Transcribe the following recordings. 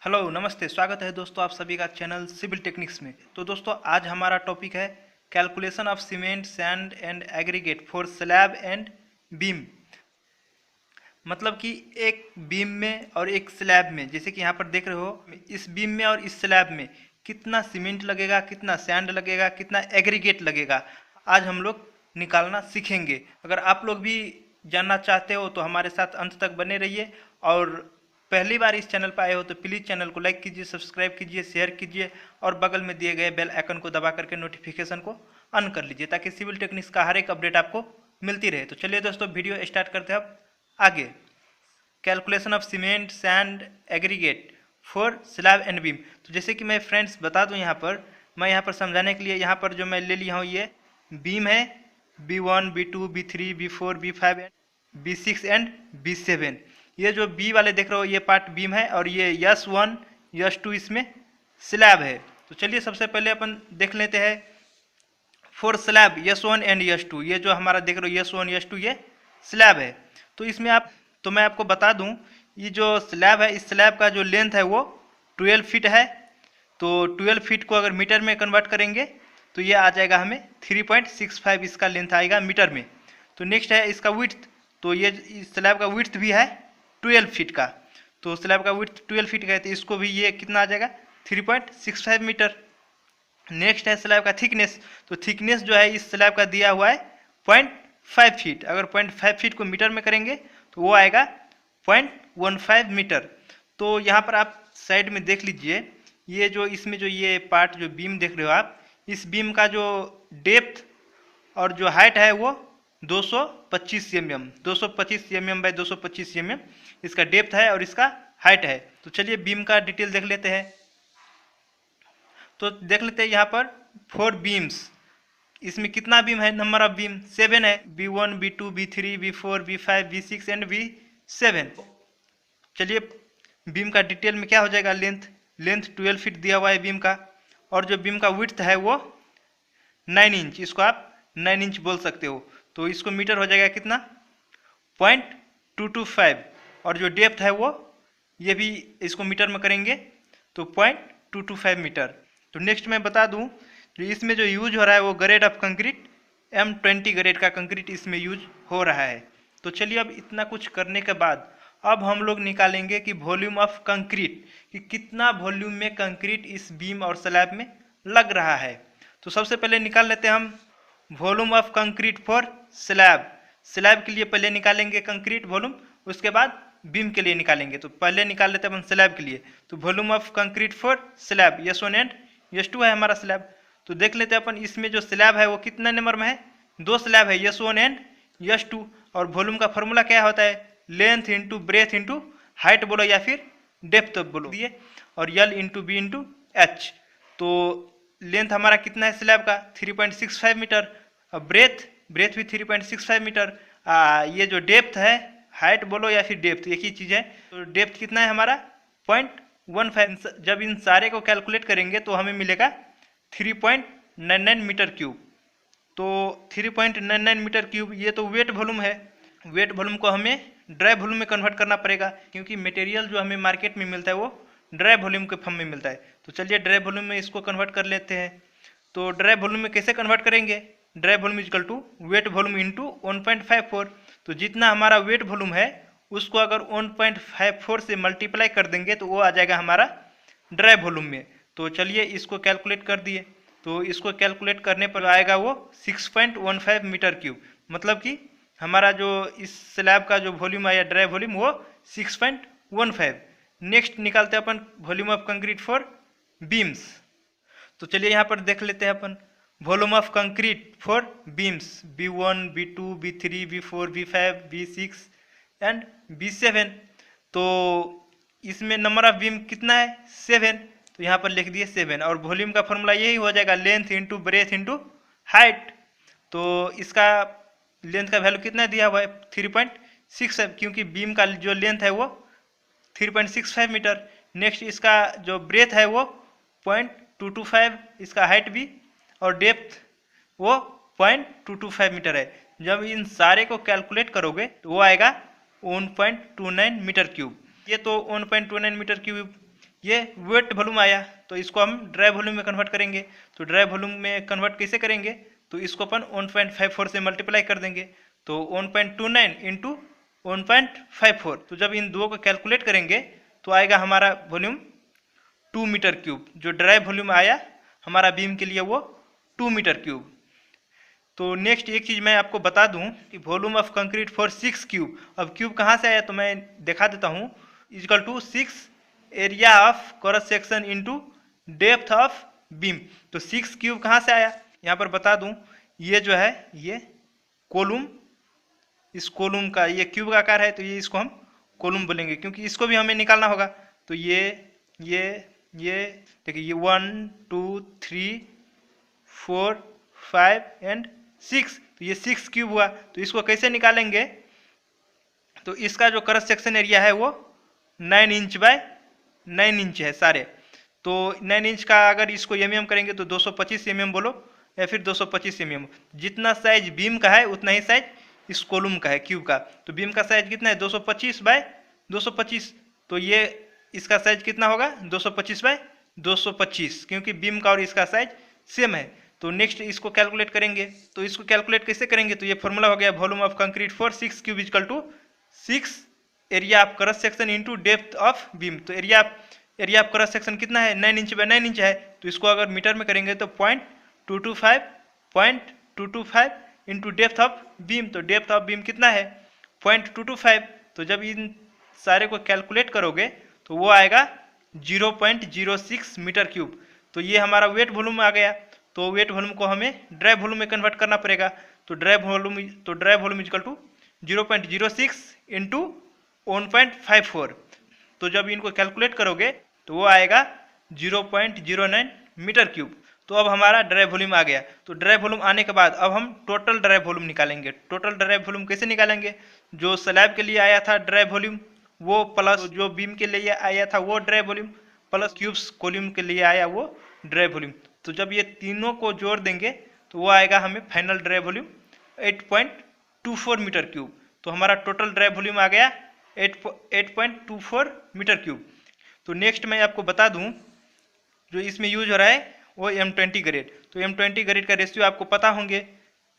Hello नमस्ते, स्वागत है दोस्तों आप सभी का चैनल सिविल टेक्निक्स में। तो दोस्तों आज हमारा टॉपिक है calculation of cement sand and aggregate for slab and beam. मतलब कि एक बीम में और एक स्लैब में, जैसे कि यहाँ पर देख रहे हो, इस बीम में और इस स्लैब में कितना सीमेंट लगेगा, कितना सैंड लगेगा, कितना एग्रीगेट लगेगा, आज हम लोग निकालना सीखेंगे। अगर आप लोग भी जानना चाहते हो तो हमारे साथ अंत तक बने रहिए, और पहली बार इस चैनल पर आए हो तो प्लीज़ चैनल को लाइक कीजिए, सब्सक्राइब कीजिए, शेयर कीजिए और बगल में दिए गए बेल आइकन को दबा करके नोटिफिकेशन को ऑन कर लीजिए ताकि सिविल टेक्निक्स का हर एक अपडेट आपको मिलती रहे। तो चलिए दोस्तों वीडियो स्टार्ट करते हैं अब आगे। Calculation of cement sand aggregate for slab and beam. तो जैसे कि मैं फ्रेंड्स बता दूं, मैं यहाँ पर समझाने के लिए यहाँ पर जो मैं ले लिया हूँ, ये बीम है B1 B2 B3 B4 B5 B6 and B7। ये जो बी वाले देख रहे हो ये पार्ट बीम है और ये S1 S2 इसमें स्लैब है। तो चलिए सबसे पहले अपन देख लेते हैं for slab S1 and S2। ये जो हमारा देख रहे हो S1 S2 ये स्लैब है। तो इसमें मैं आपको बता दूं, ये जो स्लैब है इस स्लैब का जो लेंथ है वो 12 फीट है। तो 12 फीट को अगर मीटर में कन्वर्ट करेंगे तो ये आ जाएगा हमें 3.65 इसका लेंथ आएगा मीटर में। तो नेक्स्ट है इसका विड्थ। तो ये स्लैब का विड्थ भी है 12 फीट का। तो स्लैब का विड्थ 12 फीट का है तो इसको भी ये कितना आ जाएगा 3.65 मीटर। नेक्स्ट है स्लैब का थिकनेस। तो थिकनेस जो है इस स्लैब का दिया हुआ है 0.5 फीट। अगर 0.5 फीट को मीटर में करेंगे तो वो आएगा 0.15 मीटर। तो यहाँ पर आप साइड में देख लीजिए, ये जो इसमें जो ये पार्ट जो बीम देख रहे हो आप, इस बीम का जो डेप्थ और जो हाइट है वो 225 mm 225 mm बाई 225 mm इसका डेप्थ है और इसका हाइट है। तो चलिए बीम का डिटेल देख लेते हैं। तो देख लेते हैं यहाँ पर 4 बीम्स, इसमें कितना बीम है, नंबर ऑफ बीम 7 है। B1 B2 B3 B4 B5 B6 and B7। चलिए बीम का डिटेल में क्या हो जाएगा, लेंथ 12 फीट दिया हुआ है बीम का, और जो बीम का विड्थ है वो 9 इंच, इसको आप 9 इंच बोल सकते हो। तो इसको मीटर हो जाएगा कितना 0.225, और जो डेप्थ है वो ये भी इसको मीटर में करेंगे तो 0.225 मीटर। तो नेक्स्ट मैं बता दूं, जो इसमें जो यूज हो रहा है वो grade of concrete M20 grade का कंक्रीट इसमें यूज हो रहा है। तो चलिए अब इतना कुछ करने के बाद अब हम लोग निकालेंगे कि वॉल्यूम ऑफ कंक्रीट, कि कितना वॉल्यूम में कंक्रीट इस बीम और स्लैब में लग रहा है। तो सबसे पहले निकाल लेते हैं हम volume of concrete for slab. Slab के लिए पहले निकालेंगे कंक्रीट वॉल्यूम, उसके बाद बीम के लिए निकालेंगे। तो पहले निकाल लेते हैं अपन स्लैब के लिए। तो volume of concrete for slab S1 and S2 है हमारा स्लैब। तो देख लेते हैं अपन इसमें जो स्लैब है वो कितने नंबर में है, 2 स्लैब है S1 एंड S2। और वॉल्यूम का फॉर्मूला क्या होता है, length into breadth into height बोलो या फिर डेप्थ बोलो दिए, और L into B into H। तो लेंथ हमारा कितना है स्लैब का 3.65 मीटर, और ब्रेथ भी 3.65 मीटर। ये जो डेप्थ है, हाइट बोलो या फिर डेप्थ एक ही चीज़ है, तो डेप्थ कितना है हमारा 0.15। जब इन सारे को कैलकुलेट करेंगे तो हमें मिलेगा 3.99 मीटर क्यूब। तो 3.99 मीटर क्यूब ये तो वेट वॉल्यूम है। वेट वॉल्यूम को हमें ड्राई वॉल्यूम में कन्वर्ट करना पड़ेगा, क्योंकि मटेरियल जो हमें मार्केट में मिलता है वो ड्राई वॉल्यूम के फॉर्म में मिलता है। तो चलिए ड्राई वॉल्यूम में इसको कन्वर्ट कर लेते हैं। तो ड्राई वॉल्यूम में कैसे कन्वर्ट करेंगे, dry volume equal to wet volume into 1.54। तो जितना हमारा वेट वॉल्यूम है उसको अगर 1.54 से मल्टीप्लाई कर देंगे तो वो आ जाएगा हमारा ड्राई वॉल्यूम में। तो चलिए इसको कैलकुलेट कर दिए। तो इसको कैलकुलेट करने पर आएगा वो 6.15 मीटर क्यूब। मतलब कि हमारा जो इस स्लैब का जो वॉल्यूम आया ड्राई वॉल्यूम वो 6.15। नेक्स्ट निकालते हैं upon volume of concrete for beams. तो चलिए यहाँ पर देख लेते हैं upon volume of concrete for beams B1 B2 B3 B4 B5 B6 and B7। तो इसमें नंबर ऑफ बीम कितना है 7, तो यहाँ पर लिख दिए 7। और वॉल्यूम का फॉर्मूला यही हो जाएगा length into breadth into height. तो इसका लेंथ का वैल्यू कितना दिया हुआ है 3.6, क्योंकि बीम का जो लेंथ है वो 3.65 मीटर। नेक्स्ट इसका जो ब्रेथ है वो 0.225, इसका हाइट भी, और डेप्थ वो 0.225 मीटर है। जब इन सारे को कैलकुलेट करोगे तो वो आएगा 1.29 मीटर क्यूब। ये तो 1.29 मीटर क्यूब ये वेट वॉल्यूम आया, तो इसको हम ड्राई वॉल्यूम में कन्वर्ट करेंगे। तो ड्राई वॉल्यूम में कन्वर्ट कैसे करेंगे, तो इसको अपन 1.54 से मल्टीप्लाई कर देंगे, तो 1.29 इंटू 1.54। तो जब इन दो को कैलकुलेट करेंगे तो आएगा हमारा वॉल्यूम 2 मीटर क्यूब। जो ड्राई वॉल्यूम आया हमारा बीम के लिए वो 2 मीटर क्यूब। तो नेक्स्ट एक चीज़ मैं आपको बता दूं कि volume of concrete for 6 cube, अब क्यूब कहाँ से आया तो मैं दिखा देता हूँ, equal to 6 area of cross section into depth of beam. तो 6 क्यूब कहाँ से आया, यहाँ पर बता दूं, ये जो है ये कोलुम, इस कोलुम का ये क्यूब का आकार है, तो ये इसको हम कोलुम बोलेंगे क्योंकि इसको भी हमें निकालना होगा। तो ये देखिए ये 1 2 3 4 5 एंड 6, तो ये 6 क्यूब हुआ। तो इसको कैसे निकालेंगे, तो इसका जो क्रॉस सेक्शन एरिया है वो 9 इंच बाय 9 इंच है सारे। तो 9 इंच का अगर इसको mm करेंगे तो 225 mm बोलो या फिर 225 mm। जितना साइज बीम का है उतना ही साइज इस कॉलम का है क्यूब का। तो बीम का साइज कितना है 225 बाय 225, तो ये इसका साइज कितना होगा 225 बाय 225, क्योंकि बीम का और इसका साइज सेम है। तो नेक्स्ट इसको कैलकुलेट करेंगे, तो इसको कैलकुलेट कैसे करेंगे, तो ये फॉर्मूला हो गया volume of concrete for 6 cube equal to 6 area of cross section into depth of beam. तो एरिया ऑफ क्रॉस सेक्शन कितना है 9 इंच बाय 9 इंच है, तो इसको अगर मीटर में करेंगे तो 0.225 इंटू डेप्थ ऑफ बीम। तो डेप्थ ऑफ बीम कितना है 0.225। तो जब इन सारे को कैलकुलेट करोगे तो वो आएगा 0.06 मीटर क्यूब। तो ये हमारा वेट वॉल्यूम आ गया। तो वेट वॉल्यूम को हमें ड्राई वॉल्यूम में कन्वर्ट करना पड़ेगा। तो dry volume equal to 0.06 into 1.54। तो जब इनको कैलकुलेट करोगे तो वो आएगा 0.09 मीटर क्यूब। तो अब हमारा ड्राई वॉल्यूम आ गया। तो ड्राई वॉल्यूम आने के बाद अब हम टोटल ड्राई वॉल्यूम निकालेंगे। टोटल ड्राई वॉल्यूम कैसे निकालेंगे, जो स्लैब के लिए आया था ड्राई वॉल्यूम वो प्लस जो बीम के लिए आया था वो dry volume plus cubes column के लिए आया वो ड्राई वॉल्यूम। तो जब ये तीनों को जोड़ देंगे तो वो आएगा हमें final dry volume 8.24 metre cube. तो हमारा टोटल ड्राई वॉल्यूम आ गया 8.24 मीटर क्यूब। तो नेक्स्ट मैं आपको बता दूं जो इसमें यूज हो रहा है वो M20 ग्रेड। तो M20 ग्रेड का रेशियो आपको पता होंगे,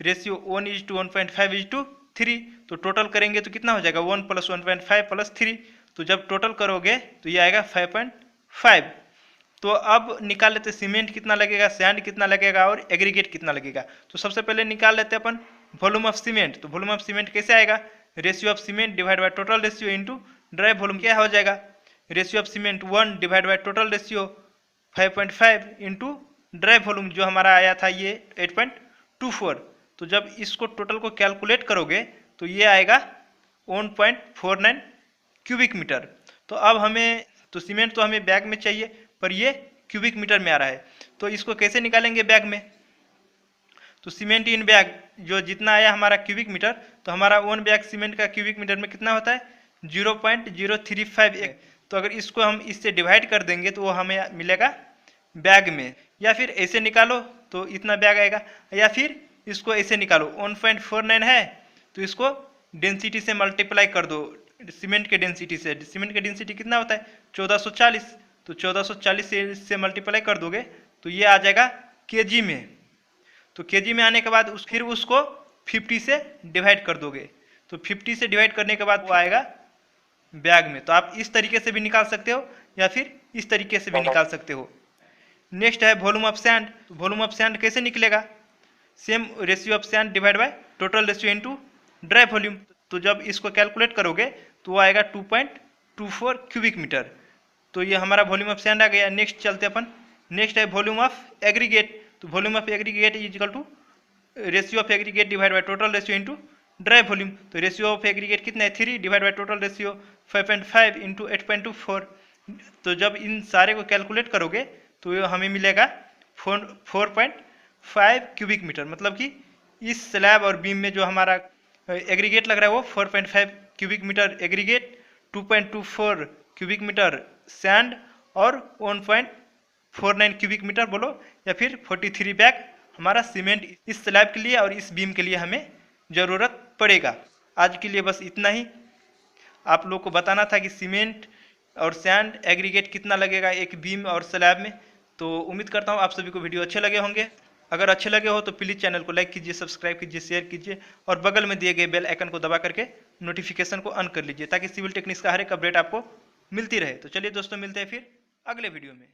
रेशियो 1:1.5:3। तो टोटल करेंगे तो कितना हो जाएगा 1 + 1.5 + 3। तो जब टोटल करोगे तो ये आएगा 5.5। तो अब निकाल लेते सीमेंट कितना लगेगा, सैंड कितना लगेगा और एग्रीगेट कितना लगेगा। तो सबसे पहले निकाल लेते अपन वॉल्यूम ऑफ सीमेंट। तो वॉल्यूम ऑफ सीमेंट कैसे आएगा, ratio of cement divide by total ratio into dry volume. क्या हो जाएगा, ratio of cement 1 divide by total ratio 5.5 into dry volume जो हमारा आया था ये 8.24। तो जब इसको टोटल को कैलकुलेट करोगे तो ये आएगा 1.49 क्यूबिक मीटर। तो अब हमें तो सीमेंट तो हमें बैग में चाहिए पर ये क्यूबिक मीटर में आ रहा है। तो इसको कैसे निकालेंगे बैग में, तो सीमेंट इन बैग जो जितना आया हमारा क्यूबिक मीटर, तो हमारा 1 बैग सीमेंट का क्यूबिक मीटर में कितना होता है 0.035। तो अगर इसको हम इससे डिवाइड कर देंगे तो वो हमें मिलेगा बैग में, या फिर ऐसे निकालो तो इतना बैग आएगा, या फिर इसको ऐसे निकालो 1.49 है तो इसको डेंसिटी से मल्टीप्लाई कर दो सीमेंट के डेंसिटी से। सीमेंट का डेंसिटी कितना होता है 1440। तो 1440 से मल्टीप्लाई कर दोगे तो ये आ जाएगा केजी में। तो केजी में आने के बाद फिर उसको 50 से डिवाइड कर दोगे, तो 50 से डिवाइड करने के बाद वो आएगा बैग में। तो आप इस तरीके से भी निकाल सकते हो या फिर इस तरीके से भी निकाल सकते हो। नेक्स्ट है वॉल्यूम ऑफ सैंड। तो वॉल्यूम ऑफ सैंड कैसे निकलेगा, same ratio of sand divide by total ratio into dry volume. तो जब इसको कैलकुलेट करोगे तो वो आएगा 2.24 क्यूबिक मीटर। तो ये हमारा वॉल्यूम ऑफ सैंड आ गया। नेक्स्ट चलते अपन, नेक्स्ट है वॉल्यूम ऑफ एग्रीगेट। तो volume of aggregate is equal to ratio of aggregate divide by total ratio into dry volume. तो रेशियो ऑफ एग्रीगेट कितना है 3 divide by total ratio 5.5 into 8.24। तो जब इन सारे को कैलकुलेट करोगे तो हमें मिलेगा 4.5 क्यूबिक मीटर। मतलब कि इस स्लैब और बीम में जो हमारा एग्रीगेट लग रहा है वो 4.5 cubic metre aggregate, 2.24 cubic metre sand और 1.49 क्यूबिक मीटर बोलो या फिर 43 बैग हमारा सीमेंट इस स्लैब के लिए और इस बीम के लिए हमें ज़रूरत पड़ेगा। आज के लिए बस इतना ही। आप लोग को बताना था कि सीमेंट और सैंड एग्रीगेट कितना लगेगा एक बीम और स्लैब में। तो उम्मीद करता हूँ आप सभी को वीडियो अच्छे लगे होंगे। अगर अच्छे लगे हो तो प्लीज़ चैनल को लाइक कीजिए, सब्सक्राइब कीजिए, शेयर कीजिए और बगल में दिए गए बेल आइकन को दबा करके नोटिफिकेशन को ऑन कर लीजिए ताकि सिविल टेक्निक्स का हर एक अपडेट आपको मिलती रहे। तो चलिए दोस्तों, मिलते हैं फिर अगले वीडियो में।